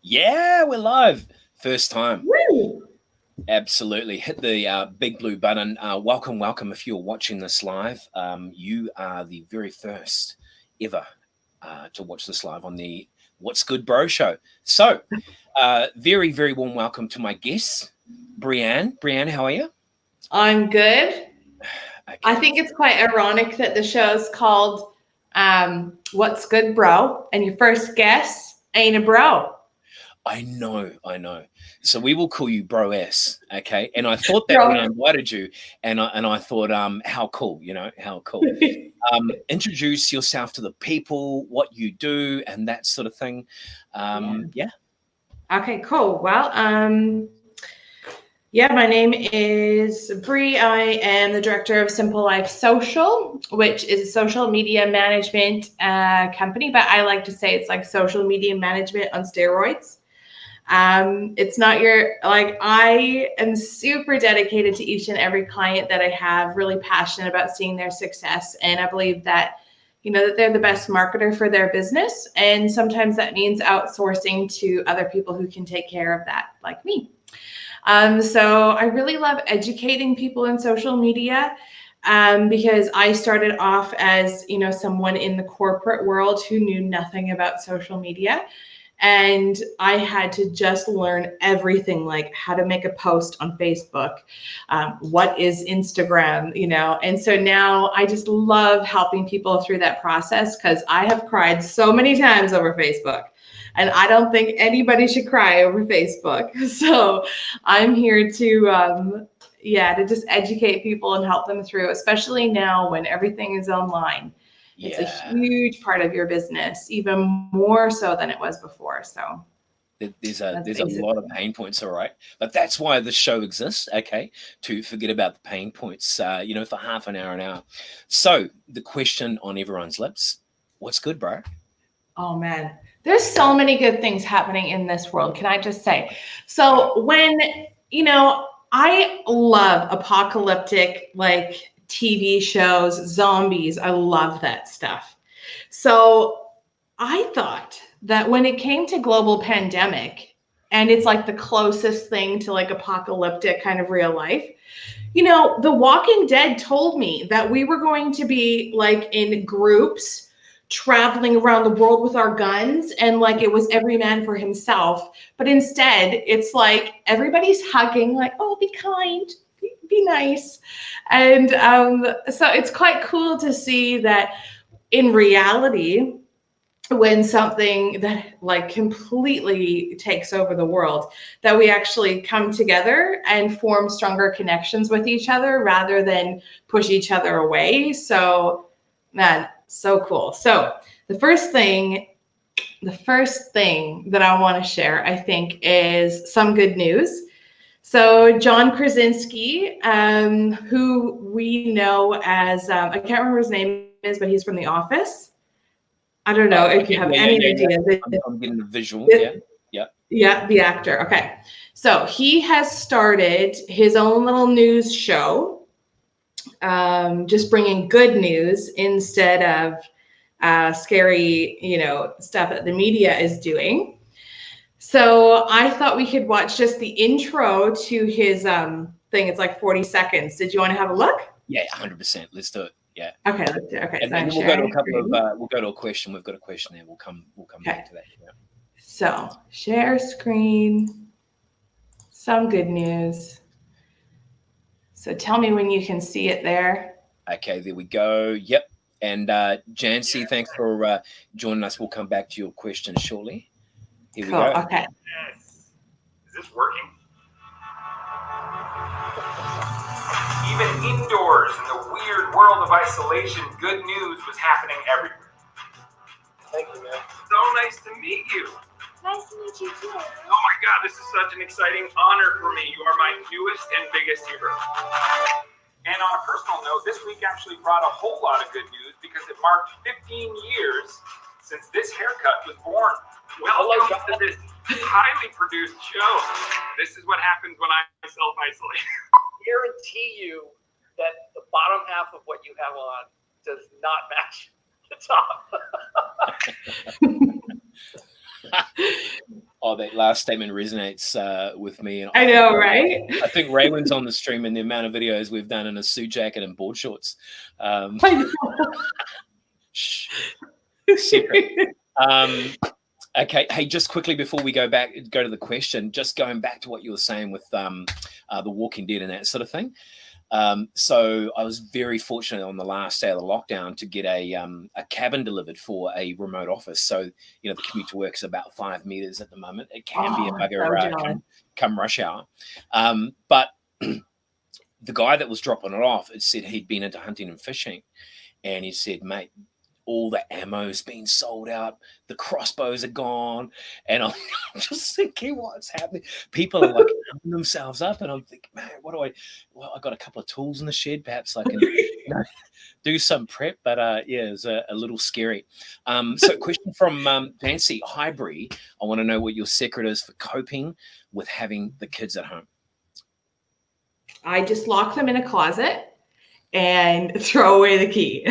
Yeah, we're live. First time. Woo! Absolutely. Hit the big blue button. Welcome. If you're watching this live, you are the very first ever to watch this live on the What's Good Bro show. So, very, very warm welcome to my guests. Brianne. Brianne, how are you? I'm good. Okay. I think it's quite ironic that the show's called What's Good Bro, and your first guest ain't a bro. I know. So we will call you Bro S, okay? And I thought that Bro. when I invited you, and I thought, how cool, how cool. Introduce yourself to the people, what you do, and that sort of thing. Yeah. Okay, cool. Well, my name is Bree. I am the director of Simple Life Social, which is a social media management company, but I like to say it's like social media management on steroids. It's not I am super dedicated to each and every client that I have, really passionate about seeing their success. And I believe that, that they're the best marketer for their business. And sometimes that means outsourcing to other people who can take care of that, like me. So I really love educating people in social media because I started off as, someone in the corporate world who knew nothing about social media. And I had to just learn everything, like how to make a post on Facebook, what is Instagram, and so now I just love helping people through that process because I have cried so many times over Facebook. And I don't think anybody should cry over Facebook. So I'm here to just educate people and help them through, especially now when everything is online. It's a huge part of your business, even more so than it was before. So there's a lot of pain points, all right. But that's why the show exists, okay, to forget about the pain points, for half an hour. So the question on everyone's lips, what's good, bro? Oh, man. There's so many good things happening in this world, can I just say? So when, I love apocalyptic, like TV shows, zombies. I love that stuff. So I thought that when it came to global pandemic, and it's like the closest thing to like apocalyptic kind of real life, The Walking Dead told me that we were going to be like in groups traveling around the world with our guns, and like it was every man for himself. But instead, it's like everybody's hugging, like, oh, be kind, be nice. And so it's quite cool to see that in reality, when something that like completely takes over the world, that we actually come together and form stronger connections with each other rather than push each other away. So, man, so cool. So the first thing that I want to share, I think, is some good news. So John Krasinski, who we know as, I can't remember his name is, but he's from The Office. I don't know if you have any idea. I'm getting the visual. Yeah, the actor. Okay. So he has started his own little news show, just bringing good news instead of scary, stuff that the media is doing. So I thought we could watch just the intro to his thing. It's like 40 seconds. Did you want to have a look? Yeah, 100%. Let's do it. Yeah. Okay, let's do it. Okay. And then we'll go to a couple of we'll go to a question. We've got a question there. We'll come back to that. Yeah. So share screen. Some good news. So tell me when you can see it there. Okay, there we go. Yep. And Jancy, thanks for joining us. We'll come back to your question shortly. Here we go. Okay. Yes. Is this working? Even indoors in the weird world of isolation, good news was happening everywhere. Thank you, man. So nice to meet you. Nice to meet you too. Oh my God, this is such an exciting honor for me. You are my newest and biggest hero. And on a personal note, this week actually brought a whole lot of good news because it marked 15 years since this haircut was born. Welcome to this highly produced show. This is what happens when I self-isolate. Guarantee you that the bottom half of what you have on does not match the top. Oh, that last statement resonates with me. And I know, right? I think Raywin's on the stream, and the amount of videos we've done in a suit jacket and board shorts. I know. Shh, secret. Okay. Hey, just quickly before we go to the question, just going back to what you were saying with The Walking Dead and that sort of thing. So I was very fortunate on the last day of the lockdown to get a cabin delivered for a remote office. So, the commute to work is about 5 meters at the moment. It can be a bugger come rush hour. But the guy that was dropping it off, it said he'd been into hunting and fishing. And he said, mate, all the ammo's been sold out. The crossbows are gone. And I'm just thinking, what's happening? People are like arming themselves up. And I'm thinking, man, well, I got a couple of tools in the shed. Perhaps I can do some prep. But yeah, it's a little scary. So question from Nancy. Hi, Bree. I want to know what your secret is for coping with having the kids at home. I just lock them in a closet and throw away the key.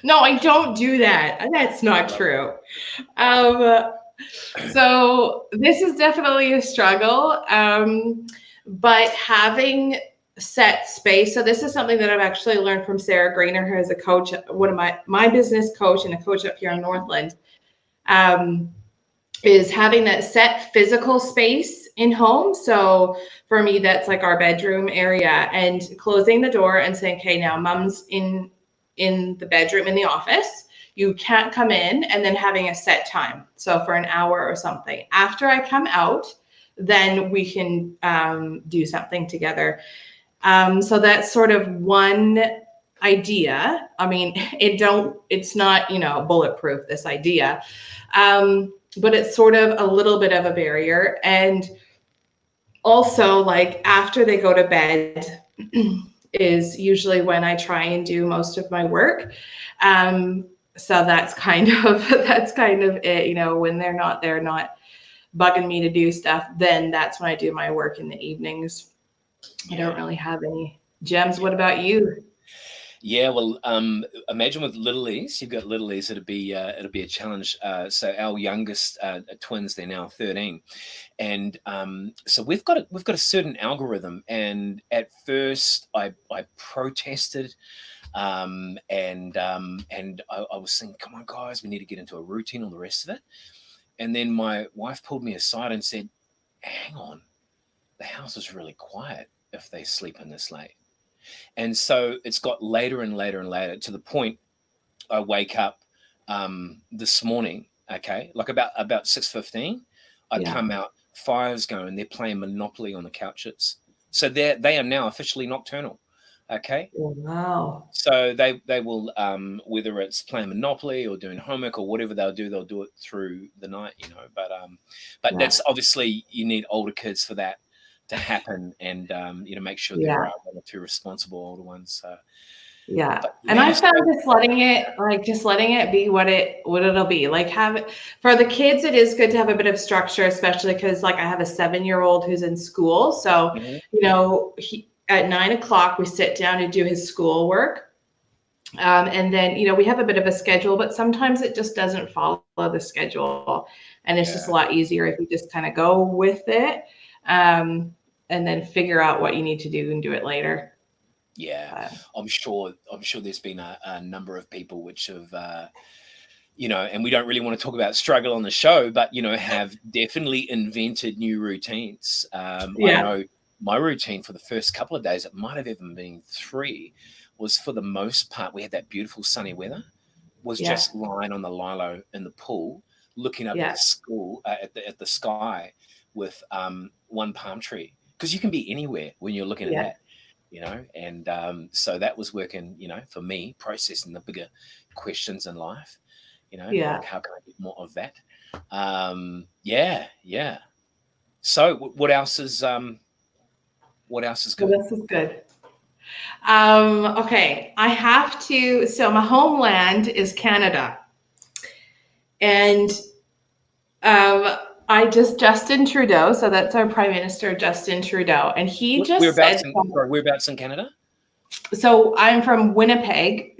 No, I don't do that. That's not true. So this is definitely a struggle, but having set space. So this is something that I've actually learned from Sarah Grainer, who is a coach, one of my business coach and a coach up here in Northland, is having that set physical space in home. So for me, that's like our bedroom area, and closing the door and saying, okay, now mom's in the bedroom in the office. You can't come in, and then having a set time. So for an hour or something. After I come out, then we can do something together. So that's sort of one idea. I mean, it's not, bulletproof, this idea. But it's sort of a little bit of a barrier. And also, like, after they go to bed is usually when I try and do most of my work. So that's kind of it, when they're not bugging me to do stuff, then that's when I do my work in the evenings. I don't really have any gems. What about you? Yeah, well, imagine with little E's, you've got little E's, it'll be a challenge. So our youngest twins, they're now 13, and so we've got a certain algorithm. And at first, I protested, and I was thinking, come on, guys, we need to get into a routine, all the rest of it. And then my wife pulled me aside and said, hang on, the house is really quiet if they sleep in this late. And so it's got later and later and later, to the point I wake up this morning, okay, like about 6:15, I come out, fire's going, they're playing Monopoly on the couches. So they are now officially nocturnal, okay? Wow. So they will, whether it's playing Monopoly or doing homework or whatever they'll do it through the night, But that's obviously, you need older kids for that to happen, and make sure there are one or two responsible older ones. And I found just letting it be what it'll be. Like, have it for the kids. It is good to have a bit of structure, especially because, like, I have a 7-year-old who's in school. So he at 9 o'clock we sit down to do his schoolwork, and then we have a bit of a schedule, but sometimes it just doesn't follow the schedule, and it's just a lot easier if you just kind of go with it. And then figure out what you need to do and do it later. Yeah, I'm sure there's been a number of people which have, and we don't really want to talk about struggle on the show, but, have definitely invented new routines. I know my routine for the first couple of days, it might have even been 3, was, for the most part, we had that beautiful sunny weather, was just lying on the lilo in the pool, looking up at the school, at the sky, with one palm tree, because you can be anywhere when you're looking at that, and so that was working, for me, processing the bigger questions in life, like, how can I get more of that? So what else is good? What else is good? Okay, I have to. So my homeland is Canada, and Justin Trudeau, so that's our Prime Minister, Justin Trudeau, and he just whereabouts in Canada? So I'm from Winnipeg.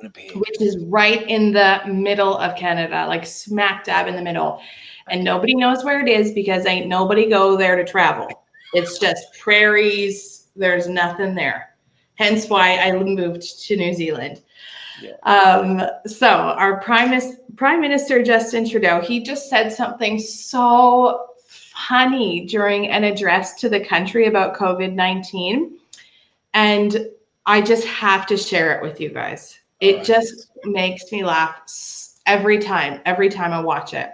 Winnipeg. which is right in the middle of Canada, like smack dab in the middle. And nobody knows where it is because ain't nobody go there to travel. It's just prairies. There's nothing there. Hence why I moved to New Zealand. Yeah. So our Prime Minister Justin Trudeau, he just said something so funny during an address to the country about COVID-19. And I just have to share it with you guys. It just makes me laugh every time I watch it.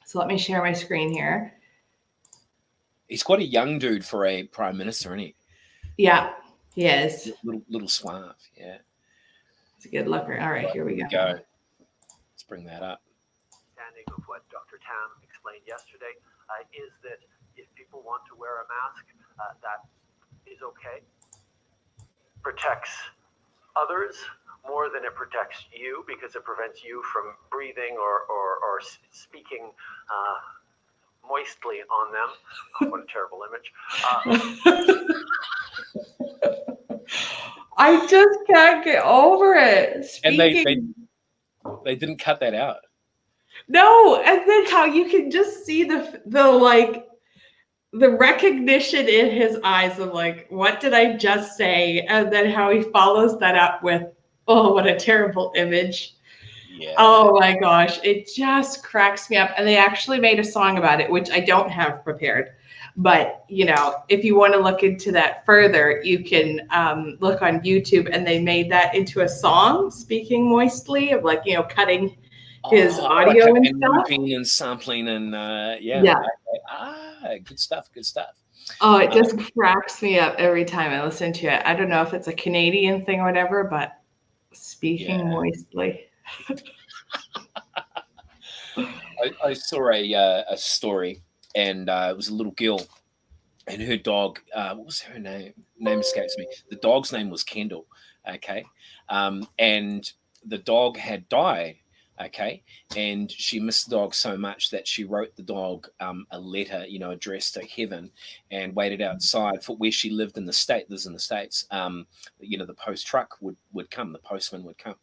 So let me share my screen here. He's quite a young dude for a prime minister, isn't he? Yeah, he is. Little suave, yeah. It's a good looker. All right, here we go. Let's bring that up. Understanding of what Dr. Tam explained yesterday is that if people want to wear a mask, that is okay. Protects others more than it protects you because it prevents you from breathing or speaking moistly on them. Oh, what a terrible image. I just can't get over it. And they didn't cut that out. No, and then how you can just see the recognition in his eyes of like, what did I just say? And then how he follows that up with, oh, what a terrible image. Yeah. Oh my gosh, it just cracks me up. And they actually made a song about it, which I don't have prepared. But, you know, if you want to look into that further, you can look on YouTube, and they made that into a song, Speaking Moistly, of like, you know, cutting his audio and stuff. Looping and sampling and good stuff. Oh, it just cracks me up every time I listen to it. I don't know if it's a Canadian thing or whatever, but Speaking Moistly. I saw a story, and it was a little girl, and her dog. What was her name? Name escapes me. The dog's name was Kendall. Okay, and the dog had died. Okay, and she missed the dog so much that she wrote the dog a letter, you know, addressed to heaven, and waited outside for where she lived in the States. You know, the post truck would come, the postman would come,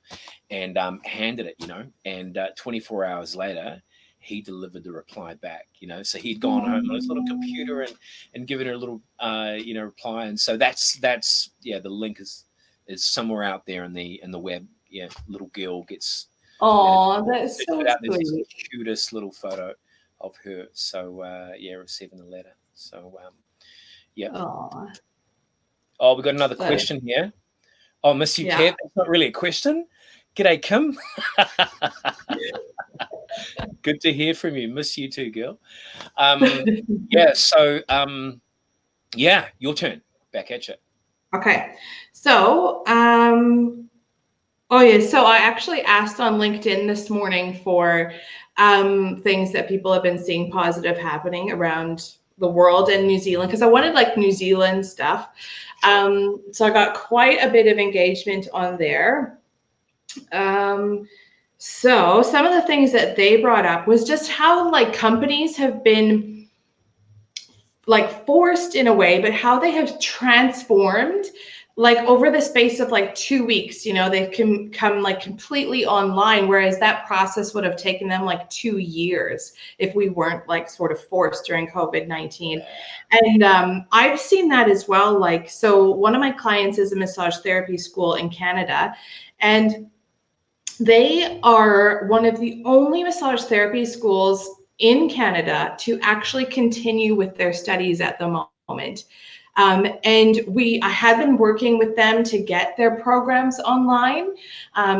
and handed it, you know, and 24 hours later, he delivered the reply back, you know. So he'd gone home on his little computer and given her a little, you know, reply, and so that's the link is somewhere out there in the web. Yeah, little girl gets. Oh, that's so There's sweet. the cutest little photo of her. So receiving the letter. So yeah. Aww. Oh, we got another question here. Oh, miss you, Kev. That's not really a question. G'day, Kim. Good to hear from you. Miss you too, girl. So your turn. Back at you. Okay. So so I actually asked on LinkedIn this morning for things that people have been seeing positive happening around the world and New Zealand, because I wanted like New Zealand stuff. So I got quite a bit of engagement on there. So some of the things that they brought up was just how like companies have been like forced in a way, but how they have transformed like over the space of like 2 weeks, you know, they've come like completely online, whereas that process would have taken them like 2 years if we weren't like sort of forced during COVID-19. And I've seen that as well. Like, so one of my clients is a massage therapy school in Canada, and they are one of the only massage therapy schools in Canada to actually continue with their studies at the moment. And I had been working with them to get their programs online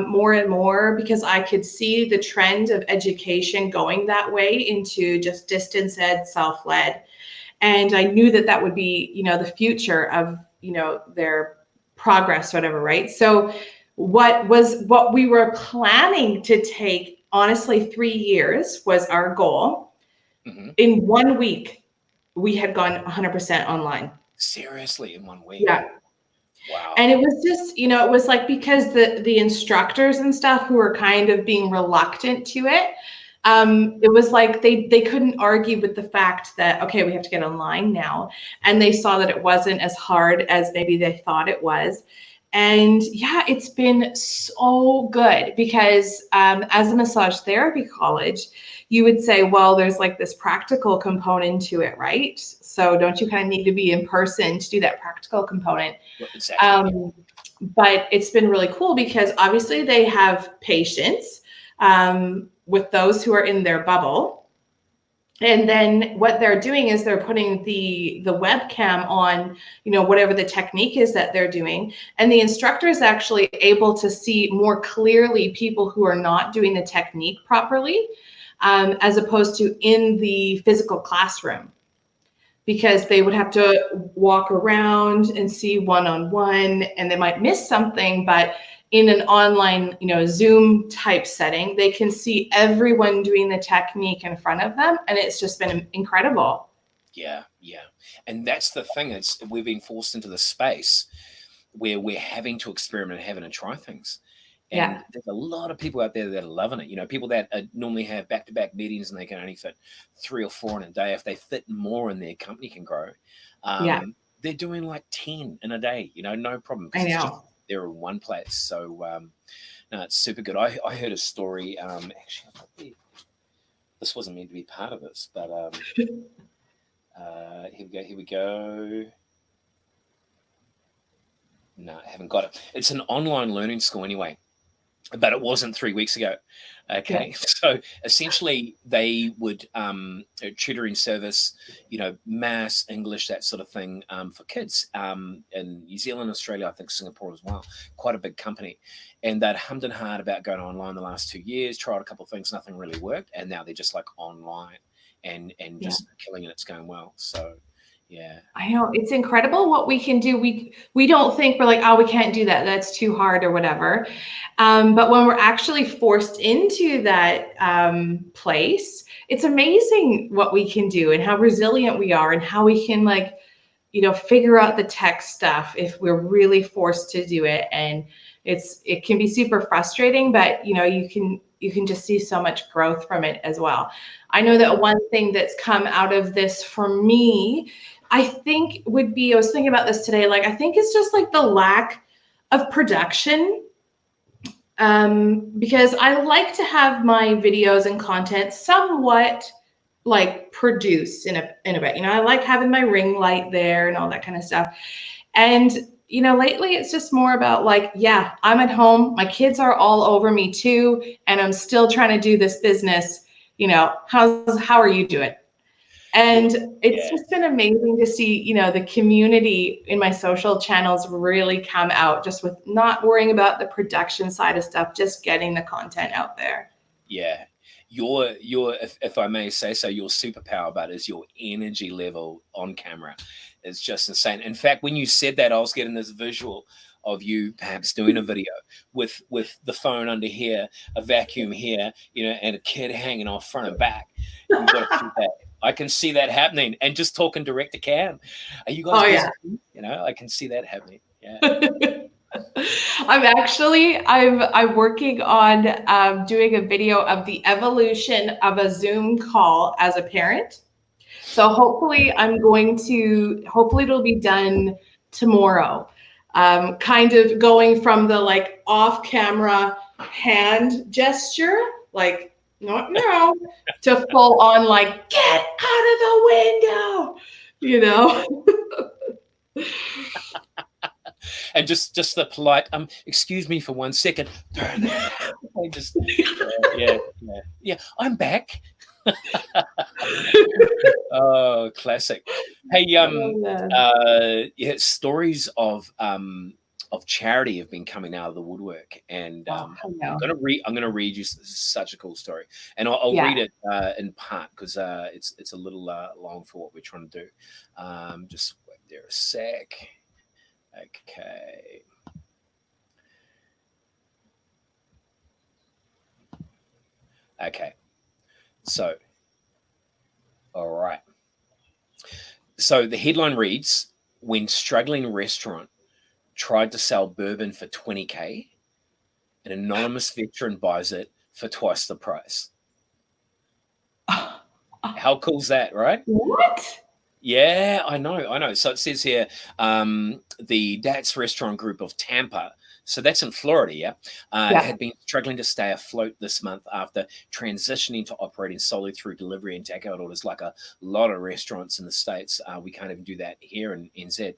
more and more, because I could see the trend of education going that way into just distance ed, self-led. And I knew that that would be, you know, the future of, you know, their progress, whatever, right? So what we were planning to take, honestly, 3 years was our goal. Mm-hmm. In 1 week, we had gone 100% online. Seriously, in 1 week? Yeah. Wow. And it was just, you know, it was like, because the instructors and stuff who were kind of being reluctant to it, it was like they couldn't argue with the fact that, okay, we have to get online now. And they saw that it wasn't as hard as maybe they thought it was. And yeah, it's been so good because as a massage therapy college, you would say, well, there's like this practical component to it, right? So don't you kind of need to be in person to do that practical component? Exactly. But it's been really cool because obviously they have patients with those who are in their bubble. And then what they're doing is they're putting the webcam on, you know, whatever the technique is that they're doing. And the instructor is actually able to see more clearly people who are not doing the technique properly, as opposed to in the physical classroom, because they would have to walk around and see one-on-one, and they might miss something. But in an online, you know, Zoom type setting, they can see everyone doing the technique in front of them, and it's just been incredible. Yeah, yeah. And that's the thing, we've been forced into the space where we're having to experiment, having to try things. And there's a lot of people out there that are loving it. You know, people that normally have back-to-back meetings and they can only fit 3 or 4 in a day. If they fit more in, their company can grow. They're doing like 10 in a day, you know, no problem. I know. It's just, they're in one place. So, no, it's super good. I heard a story. Actually, this wasn't meant to be part of this, but here we go. No, I haven't got it. It's an online learning school anyway, but it wasn't 3 weeks ago. Okay. So essentially they would a tutoring service, you know, maths, English, that sort of thing, for kids in New Zealand, Australia, I think Singapore as well, quite a big company. And they'd hummed and hard about going online the last 2 years, tried a couple of things, nothing really worked. And now they're just like online and just killing it. It's going well. So yeah. I know, it's incredible what we can do. We don't think, we're like, oh, we can't do that, that's too hard or whatever. But when we're actually forced into that place, it's amazing what we can do and how resilient we are and how we can, like, you know, figure out the tech stuff if we're really forced to do it. And it can be super frustrating, but you know, you can just see so much growth from it as well. I know that one thing that's come out of this for me, I think would be, I was thinking about this today, like, I think it's just like the lack of production. Because I like to have my videos and content somewhat like produced in a bit, you know, I like having my ring light there and all that kind of stuff. And, you know, lately it's just more about like, yeah, I'm at home, my kids are all over me too, and I'm still trying to do this business, you know, how are you doing? And it's just been amazing to see, you know, the community in my social channels really come out, just with not worrying about the production side of stuff, just getting the content out there. Yeah. Your if I may say so, your superpower, but is your energy level on camera. It's just insane. In fact, when you said that, I was getting this visual of you perhaps doing a video with the phone under here, a vacuum here, you know, and a kid hanging off front and back. You've got to keep that. I can see that happening, and just talking direct to cam. Are you guys busy? You know, I can see that happening. Yeah. I'm working on doing a video of the evolution of a Zoom call as a parent. So hopefully it'll be done tomorrow. Kind of going from the like off camera hand gesture, like, no, to full on like, get out of the window, you know. And just the polite, excuse me for 1 second. I just, yeah, I'm back. Oh, classic. Hey, stories of charity have been coming out of the woodwork, and I'm gonna read you such a cool story, and I'll read it in part because it's a little long for what we're trying to do. Just wait there a sec. Okay. So, all right. So the headline reads, when struggling restaurant tried to sell bourbon for $20K, an anonymous veteran buys it for twice the price. How cool is that, right? What? Yeah, I know. So it says here, the Dats Restaurant Group of Tampa, so that's in Florida, yeah, Yeah. had been struggling to stay afloat this month after transitioning to operating solely through delivery and takeout orders, like a lot of restaurants in the States. We can't even do that here in NZ.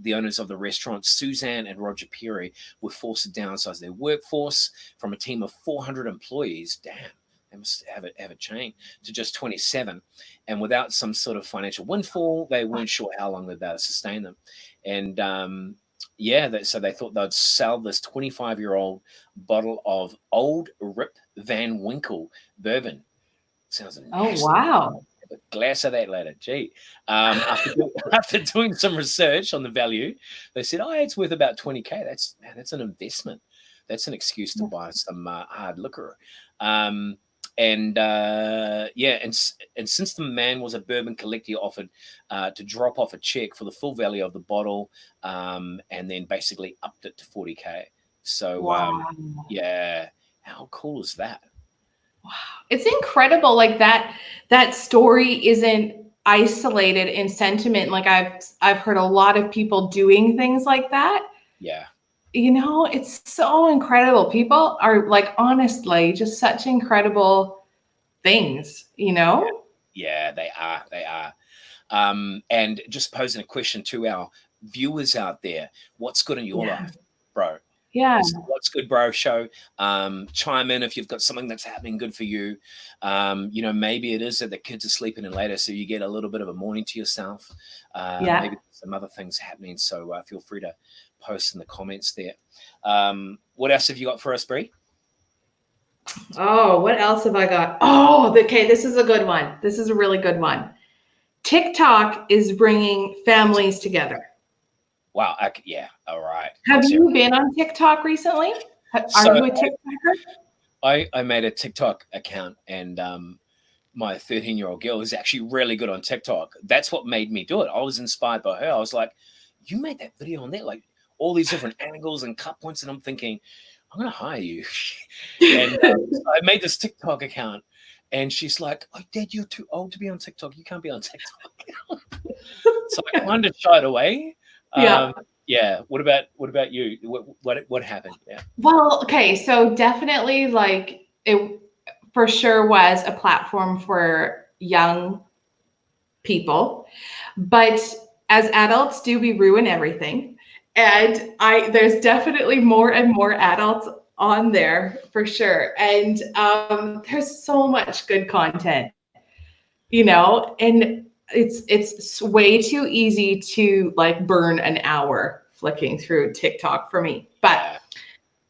The owners of the restaurants, Suzanne and Roger Perry, were forced to downsize their workforce from a team of 400 employees. Damn. They must have a chain to just 27, and without some sort of financial windfall, they weren't sure how long they'd be able to sustain them. And so they thought they'd sell this 25-year-old bottle of Old Rip Van Winkle bourbon. Sounds nasty. Oh, wow. A glass of that later. Gee. After doing some research on the value, they said, "Oh, it's worth about 20K. That's an investment. That's an excuse to buy some hard liquor." And since the man was a bourbon collector, he offered to drop off a check for the full value of the bottle, and then basically upped it to 40K. So, Wow. how cool is that? Wow. It's incredible. Like that story isn't isolated in sentiment. Like I've heard a lot of people doing things like that. Yeah. It's so incredible. People are like, honestly, just such incredible things, Yeah, they are. And just posing a question to our viewers out there: what's good in your life, bro? Yeah. What's good, bro? Show. Chime in if you've got something that's happening good for you. Maybe it is that the kids are sleeping in later, so you get a little bit of a morning to yourself. Maybe some other things happening. So feel free to post in the comments there. What else have you got for us, Bree? Oh, what else have I got? Oh, okay. This is a good one. This is a really good one. TikTok is bringing families together. Wow. Yeah. All right. Have you been on TikTok recently? Are you a TikToker? I made a TikTok account, and my 13-year-old girl is actually really good on TikTok. That's what made me do it. I was inspired by her. I was like, you made that video on there, like all these different angles and cut points, and I'm thinking, I'm going to hire you. And so I made this TikTok account, and she's like, "Oh, Dad, you're too old to be on TikTok. You can't be on TikTok." So I kind of shied away. Yeah. What about you? What happened? Yeah. Well, okay. So definitely, like, it for sure was a platform for young people, but as adults, we ruin everything. And there's definitely more and more adults on there for sure. And there's so much good content, and it's way too easy to like burn an hour flicking through TikTok for me. But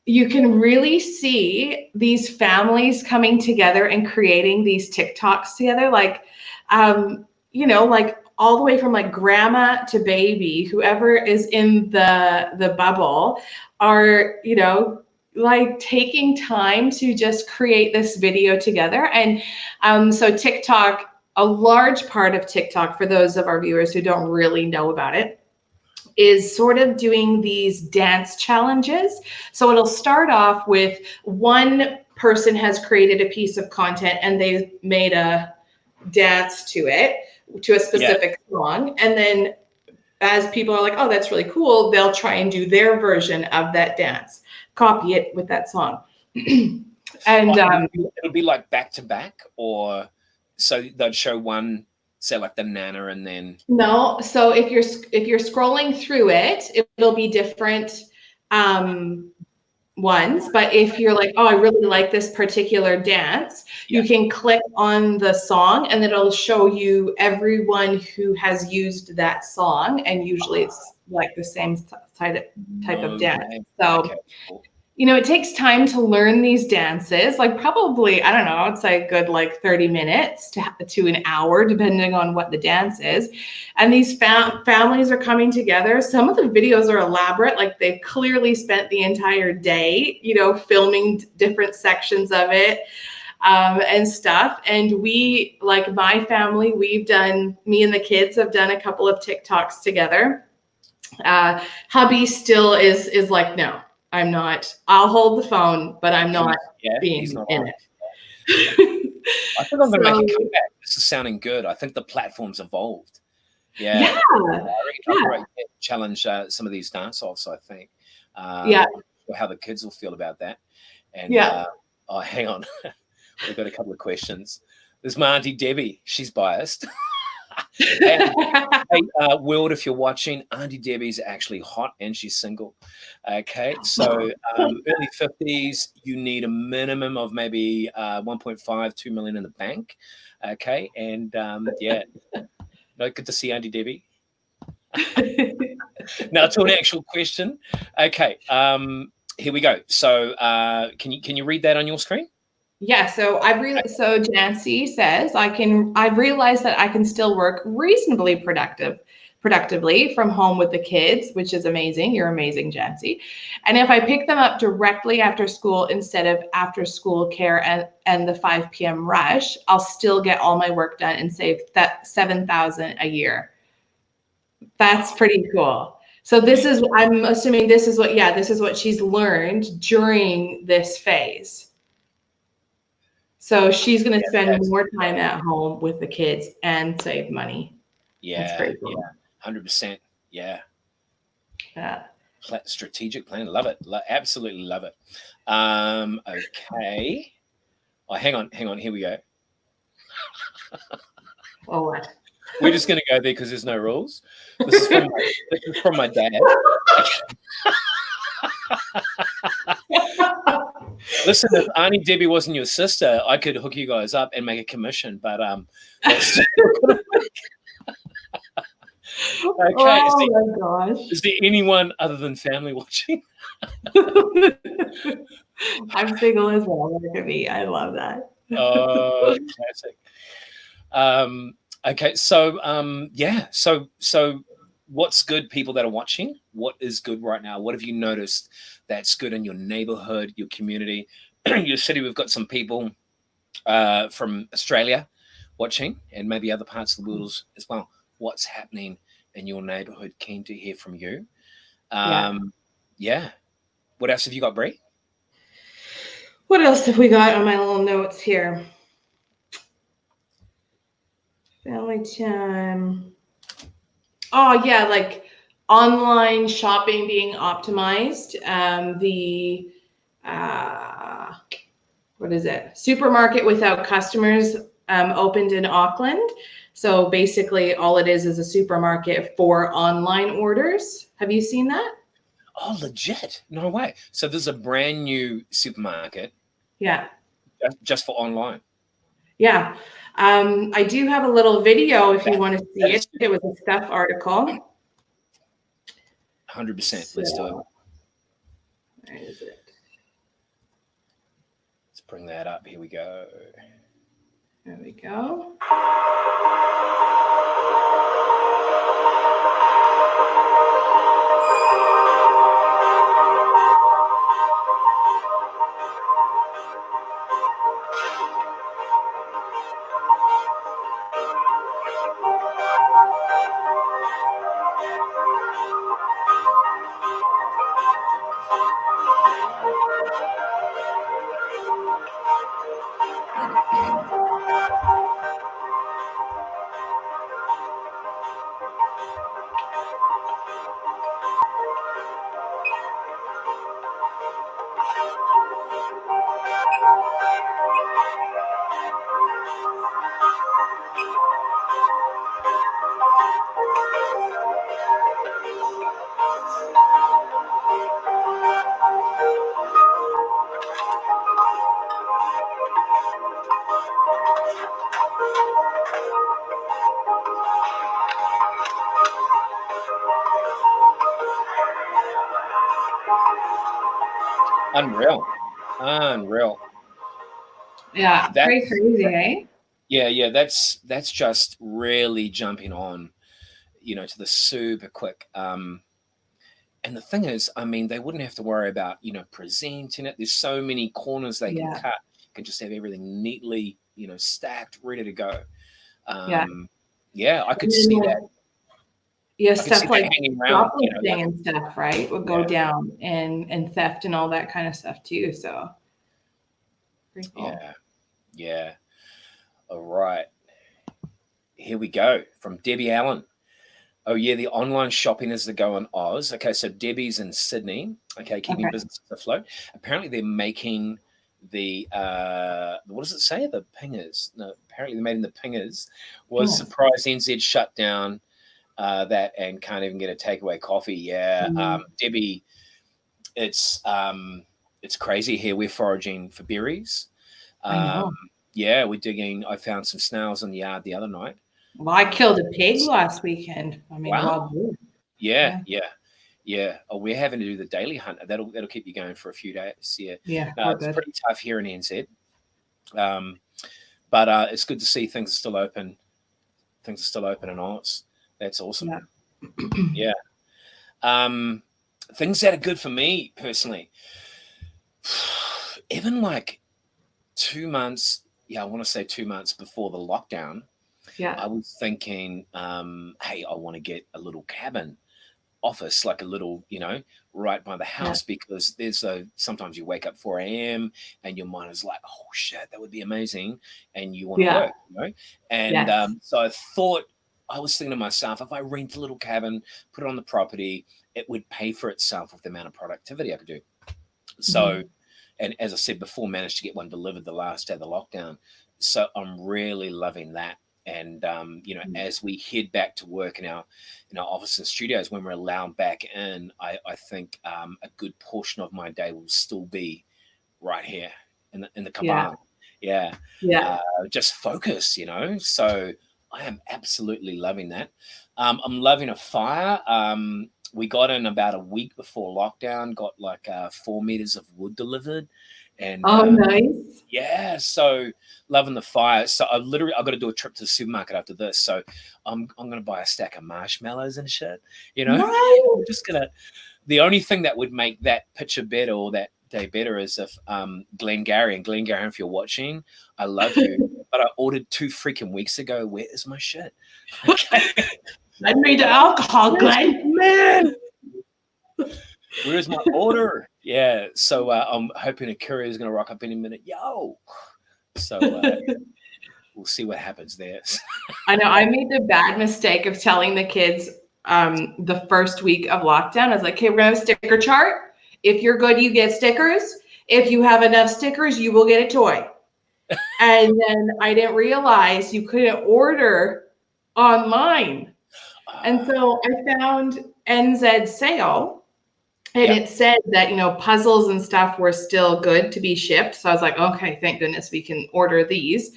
you can really see these families coming together and creating these TikToks together, like, like all the way from like grandma to baby, whoever is in the bubble are, like taking time to just create this video together. And so TikTok, a large part of TikTok, for those of our viewers who don't really know about it, is sort of doing these dance challenges. So it'll start off with one person has created a piece of content and they've made a dance to it, to a specific song. And then as people are like, oh, that's really cool, they'll try and do their version of that dance, copy it with that song. And it'll be like back to back, or so they'd show one, say like the Nana, and then no. So if you're scrolling through it, it'll be different ones. But if you're like, oh, I really like this particular dance, you can click on the song and it'll show you everyone who has used that song. And usually it's like the same type of dance. So, okay, cool. It takes time to learn these dances, like probably, I don't know, it's like good like 30 minutes to an hour, depending on what the dance is. And these families are coming together. Some of the videos are elaborate, like they've clearly spent the entire day, filming different sections of it and stuff. And we, like my family, me and the kids have done a couple of TikToks together. Hubby still is like, no. I'm not. I'll hold the phone, but I'm not being in it. I think I'm going to make a comeback. This is sounding good. I think the platform's evolved. Yeah. Yeah. I reckon I'll probably challenge some of these dance offs, I think. Yeah. I'm not sure how the kids will feel about that. And Yeah. oh, hang on. We've got a couple of questions. There's my Auntie Debbie. She's biased. Hey, world, if you're watching, Auntie Debbie's actually hot and she's single. Okay, so early 50s, you need a minimum of maybe 1.5, 2 million in the bank. Okay, and yeah, no, good to see Auntie Debbie. Now to an actual question. Okay, here we go. So can you read that on your screen? Yeah, so so Jancy says I've realized that I can still work reasonably productively from home with the kids, which is amazing. You're amazing, Jancy. And if I pick them up directly after school instead of after school care and the 5 p.m. rush, I'll still get all my work done and save that $7,000 a year. That's pretty cool. So I'm assuming this is what she's learned during this phase. So she's going to spend more time at home with the kids and save money. Yeah, that's pretty cool. Yeah, 100%. Yeah. Yeah. Strategic plan. Love it. Absolutely love it. Okay. Oh, hang on. Here we go. Oh, what? We're just going to go there because there's no rules. This is from my dad. Listen, if Auntie Debbie wasn't your sister, I could hook you guys up and make a commission. But that's okay. Oh my gosh! Is there anyone other than family watching? I'm single as well. Look at me. I love that. Oh, classic. Okay, so yeah, so what's good, people that are watching? What is good right now? What have you noticed that's good in your neighborhood, your community, your city? We've got some people from Australia watching, and maybe other parts of the world as well. What's happening in your neighborhood? Keen to hear from you. Yeah. What else have you got, Bree? What else have we got on my little notes here? Family time. Oh yeah, like online shopping being optimized. What is it? Supermarket without customers opened in Auckland. So basically, all it is a supermarket for online orders. Have you seen that? Oh, legit? No way. So there's a brand new supermarket. Yeah. Just for online. Yeah. I do have a little video if you want to see it. It was a Stuff article. 100%. Let's do it. Where is it? Let's bring that up. Here we go. There we go. Unreal. Yeah, pretty crazy, eh? Yeah. That's just really jumping on, to the super quick. And the thing is, I mean, they wouldn't have to worry about, presenting it. There's so many corners they can cut. You can just have everything neatly, stacked, ready to go. Yeah, I could see that. Yeah, stuff like shoplifting and stuff, right? Would go down and theft and all that kind of stuff too. So pretty cool. Yeah. All right. Here we go from Debbie Allen. Oh yeah, the online shopping is the go on Oz. Okay, so Debbie's in Sydney. Okay, keeping Okay. businesses afloat. Apparently, they're making the what does it say? The pingers. No, apparently they're making the pingers. Was Yes. surprised NZ shut down that and can't even get a takeaway coffee. Yeah, Debbie, it's crazy here. We're foraging for berries. I know. Yeah, we're digging. I found some snails in the yard the other night. Well, I killed a pig last weekend. I mean, Wow. wild boar. Yeah. Oh, we're having to do the daily hunt. That'll keep you going for a few days. Yeah. Yeah, No, it's good. pretty tough here in NZ. But it's good to see things are still open. Things are still open in Oz. That's awesome. Yeah. Yeah. Things that are good for me personally. Even like 2 months, I want to say 2 months before the lockdown, Yeah. I was thinking, hey, I want to get a little cabin office, like a little, right by the house, because there's sometimes you wake up 4 a.m. and your mind is like, oh shit, that would be amazing. And you want to work, And so I was thinking to myself, if I rent a little cabin, put it on the property, it would pay for itself with the amount of productivity I could do. So, and as I said before, managed to get one delivered the last day of the lockdown. So I'm really loving that. And, as we head back to work in our office and studios, when we're allowed back in, I think a good portion of my day will still be right here in the cabana. Yeah. Just focus, So I am absolutely loving that. I'm loving a fire. We got in about a week before lockdown, got like 4 meters of wood delivered. And nice. Yeah, so loving the fire. So I've got to do a trip to the supermarket after this. So I'm gonna buy a stack of marshmallows and shit. Nice. I'm just gonna. The only thing that would make that picture better or that day better is if Glengarry, if you're watching, I love you, but I ordered 2 freaking weeks ago. Where is my shit? Okay. I made the alcohol, Glenn. Man. Where's my order? Yeah, so I'm hoping a courier is going to rock up any minute. Yo, so we'll see what happens there. I know I made the bad mistake of telling the kids the first week of lockdown. I was like, okay, we're going to have a sticker chart. If you're good, you get stickers. If you have enough stickers, you will get a toy. And then I didn't realize you couldn't order online. And so I found NZ sale. And it said that, puzzles and stuff were still good to be shipped. So I was like, okay, thank goodness we can order these.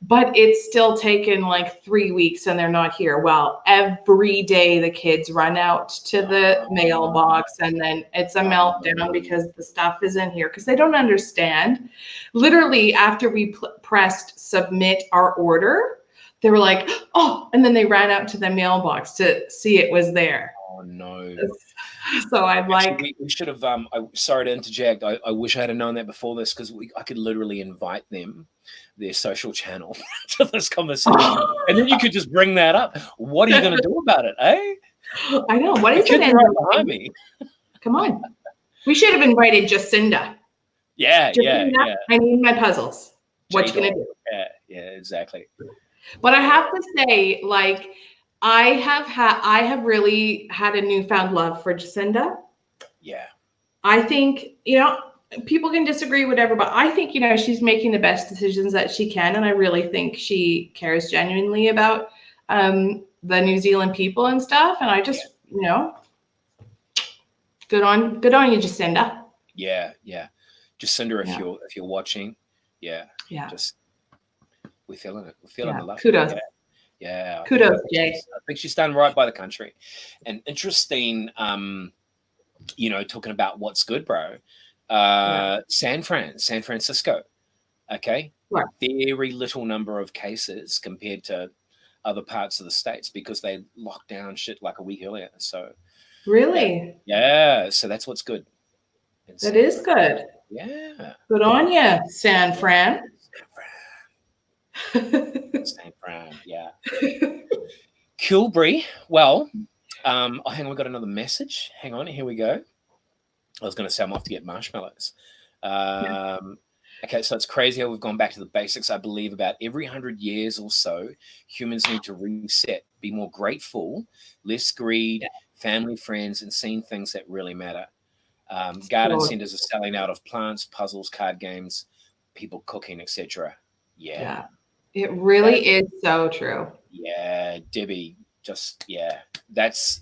But it's still taken like 3 weeks and they're not here. Well, every day the kids run out to the mailbox and then it's a meltdown because the stuff isn't here because they don't understand. Literally, after we pressed submit our order, they were like, oh, and then they ran out to the mailbox to see it was there. Oh, no. So I'm like, we should have. Sorry to interject. I wish I had known that before this because I could literally invite them, their social channel, to this conversation, and then you could just bring that up. What are you going to do about it, eh? I know. What is it? Right behind me. Come on. We should have invited Jacinda. Yeah. I need my puzzles. What you gonna do? Yeah, exactly. But I have to say, like, I have really had a newfound love for Jacinda. Yeah. I think, people can disagree, whatever, but I think, she's making the best decisions that she can. And I really think she cares genuinely about the New Zealand people and stuff. And I just, good on you, Jacinda. Yeah. Jacinda, if you're watching, just we're feeling it. We're feeling the love. Kudos. Yeah. Kudos, Jay. I think she's done right by the country. And interesting, talking about what's good, bro. San Francisco. Okay. Right. Very little number of cases compared to other parts of the States because they locked down shit like a week earlier. So really? Yeah. So that's what's good. That is good. Yeah. Good on you, San Fran. San Fran, yeah. Kilbury. Well, hang on, we've got another message. Hang on, here we go. I was going to say I'm off to get marshmallows. Okay, so it's crazy how we've gone back to the basics. I believe about every 100 years or so, humans need to reset, be more grateful, less greed, family, friends, and seeing things that really matter. Garden centers are selling out of plants, puzzles, card games, people cooking, etc. Yeah, it really is so true. Yeah, Debbie, that's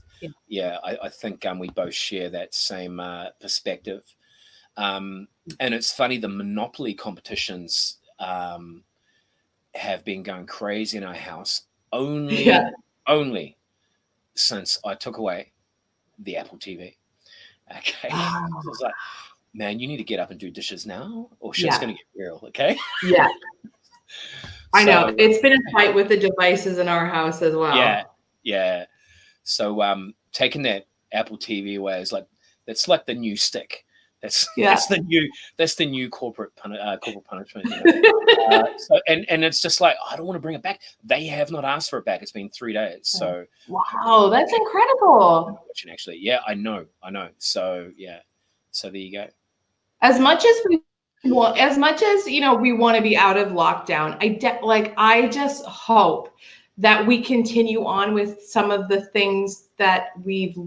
I think we both share that same perspective. And it's funny, the Monopoly competitions have been going crazy in our house only since I took away the Apple TV. Okay. I was like, man, you need to get up and do dishes now, or shit's going to get real. Okay. Yeah. I know. It's been a fight with the devices in our house as well. Yeah. Yeah. So taking that Apple TV away is that's like the new stick. That's the new corporate punishment. You know? So and it's just like, I don't want to bring it back. They have not asked for it back. It's been 3 days. So wow, that's incredible. Actually, yeah, I know. So yeah, so there you go. As much as we want to be out of lockdown, I just hope that we continue on with some of the things that we've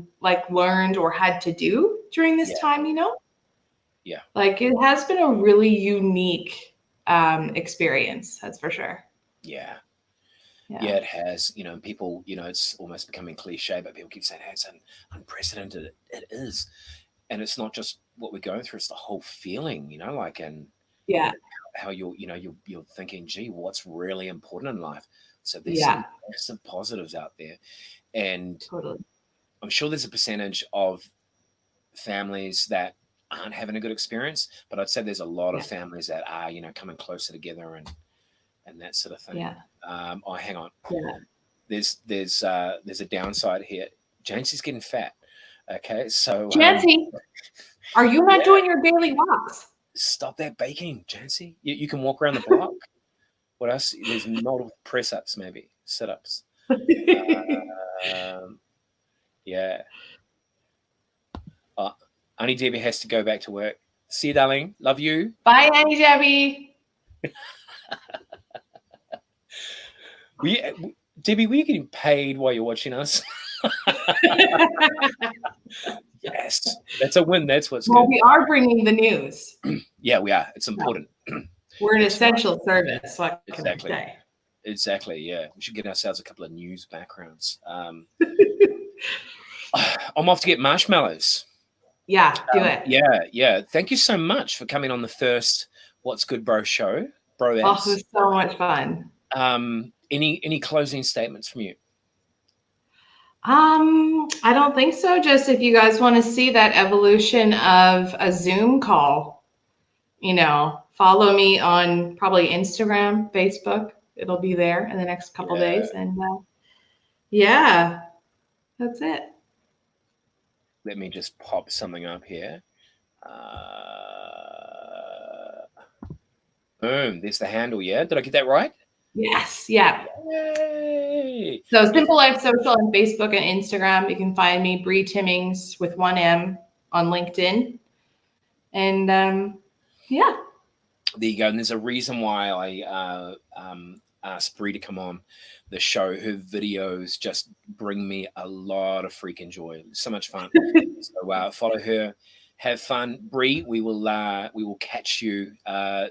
learned or had to do during this time, you know? Yeah. It has been a really unique experience, that's for sure. Yeah. Yeah, it has. People, it's almost becoming cliche, but people keep saying, hey, it's unprecedented. It is. And it's not just what we're going through, it's the whole feeling, and how you're thinking, gee, what's really important in life? So there's some massive positives out there. And I'm sure there's a percentage of families that aren't having a good experience, but I'd say there's a lot of families that are, coming closer together and that sort of thing. Yeah. Oh, hang on. Yeah. There's a downside here. Jancy's getting fat. Okay, so Jancy, are you not doing your daily walks? Stop that baking, Jancy. You can walk around the block. What else? There's multiple press ups, maybe sit ups. Yeah. Auntie Debbie has to go back to work. See you, darling. Love you. Bye, Auntie Debbie. Debbie, were you getting paid while you're watching us? Yes, that's a win. That's what's good. We are bringing the news. Yeah, we are. It's important. We're an essential service. What can I say? Exactly. Yeah, we should get ourselves a couple of news backgrounds. I'm off to get marshmallows. Yeah, do it. Yeah. Thank you so much for coming on the first What's Good Bro show, bro. Oh, it was so much fun. Any closing statements from you? I don't think so. Just if you guys want to see that evolution of a Zoom call, follow me on probably Instagram, Facebook. It'll be there in the next couple days. And that's it. Let me just pop something up here. Boom. There's the handle. Yeah. Did I get that right? Yes. Yeah. Yay. So Simple Life Social on Facebook and Instagram. You can find me, Bree Timmings with 1 M on LinkedIn. And there you go. And there's a reason why I asked Bree to come on the show. Her videos just bring me a lot of freaking joy. So much fun. So follow her. Have fun. Bree, we will catch you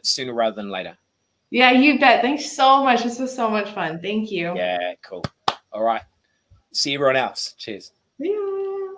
sooner rather than later. Yeah, you bet. Thanks so much. This was so much fun. Thank you. Yeah, cool. All right. See everyone else. Cheers. See you.